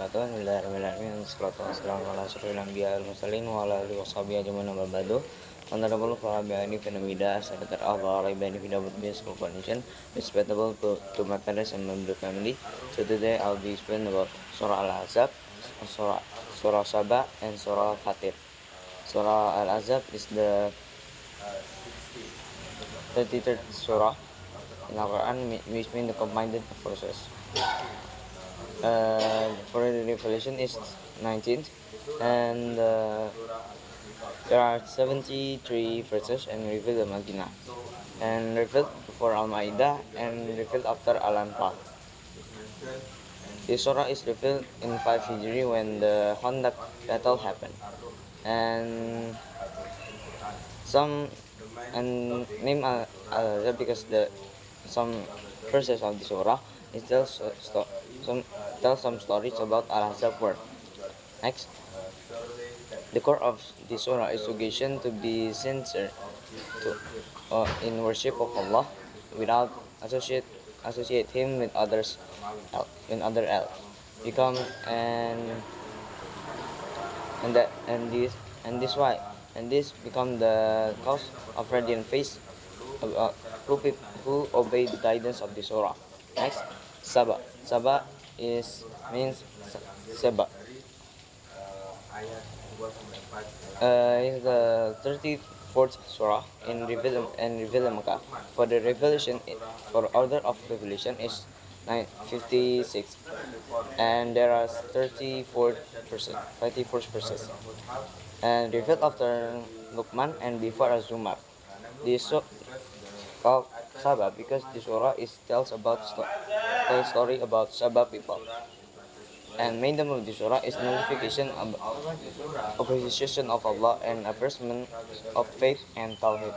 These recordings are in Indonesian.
wabarakatuh. Bismillahirrahmanirrahim. Wassalatu wassalamu ala asyrofil anbiya'i wal mursalin wa ala alihi washabihi ajmain amma ba'du. Honorable Farabiani Phenomena, Secretary of the Arabian Database Corporation, respectable to my parents and member family. So today I'll be explaining about Surah Al-Ahzab, Surah Saba, and Surah Fatir. Surah Al-Ahzab is the 33rd surah in Al-Quran, which means the combined verses. For the revelation is 19th, and there are 73 verses and revealed in Madinah, and revealed before Al-Ma'idah, and revealed after Al-Anfal. This surah is revealed in 5 Hijri when the Khandaq battle happened, and name Al-Ahzab because some verses of the surah it tells some stories about Al-Ahzab war. Next, the core of the surah is suggestion to be sincere in worship of Allah without associate Him with other else. Become this become the cause of radiant face who obey the guidance of the surah. Next, Saba. Saba means Saba. Is the 34th surah in reveal Makkah. For the revelation, for order of revelation is 56, and there are 34 verses, and revealed after Luqman and before Az-Zumar. This called Saba because the surah tells story about Saba people. And main theme of the surah is nullification of appreciation of Allah and appraisement of faith and tawhid.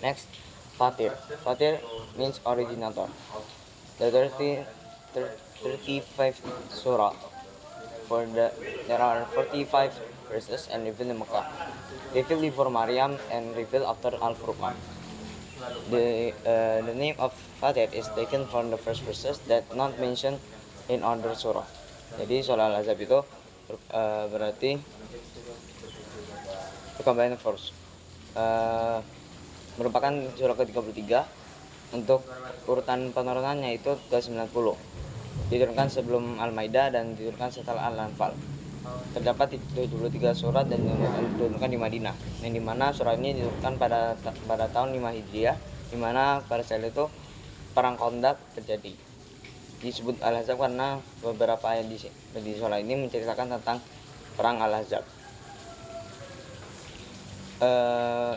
Next, Fatir. Fatir means originator. The 35th surah. There are 45 verses and revealed in Makkah. Revealed before Maryam and revealed after Al-Furqan. The name of Fatir is taken from the first verses that not mentioned in other surah. Jadi surah Al-Ahzab itu berarti combined verse. Merupakan surah ke-33 untuk urutan penurunannya itu ke-90. Diturunkan sebelum Al-Maidah dan diturunkan setelah Al-Anfal. Terdapat 73 surat dan diturunkan di Madinah. Yang dimana surah ini diturunkan pada tahun 5 Hijriah, dimana pada saat itu perang Khandaq terjadi. Disebut Al-Ahzab karena beberapa ayat di surah ini menceritakan tentang perang Al-Ahzab.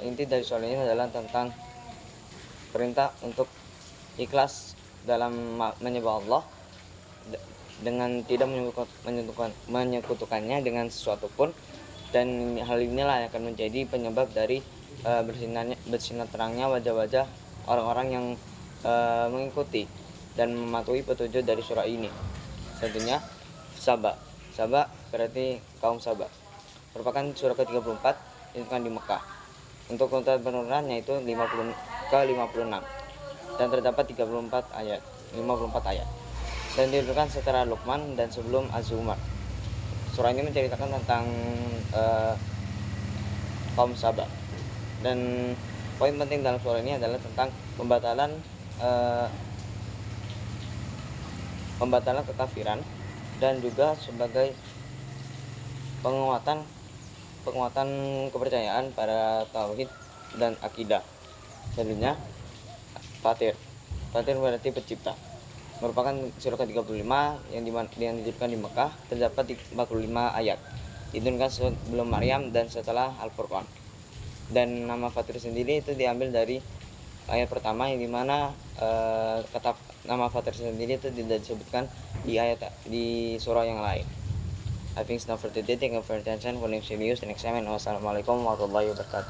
Inti dari surah ini adalah tentang perintah untuk ikhlas dalam menyembah Allah dengan tidak menyekutukannya dengan sesuatu pun, dan hal inilah yang akan menjadi penyebab dari bersinar terangnya wajah-wajah orang-orang yang mengikuti dan mematuhi petunjuk dari surah ini. Tentunya Saba berarti kaum Saba. Merupakan surah ke-34 diturunkan di Mekah. Untuk urutan penurunannya itu 50 ke 56 dan terdapat 54 ayat. Dan diturunkan setelah Luqman dan sebelum Az-Zumar. Surah ini menceritakan tentang kaum Saba. Dan poin penting dalam surah ini adalah tentang pembatalan kekafiran dan juga sebagai penguatan kepercayaan pada tauhid dan akidah. Selanjutnya Fatir berarti pencipta. Merupakan surah ke-35 yang diturunkan di Mekah. Terdapat 45 ayat. Diturunkan sebelum Maryam dan setelah Al-Furqan. Dan nama Fatir sendiri itu diambil dari ayat pertama, yang dimana kata nama Fatir sendiri itu tidak disebutkan di surah yang lain. I think it's not for today. Thank you for your attention. Wassalamualaikum warahmatullahi wabarakatuh.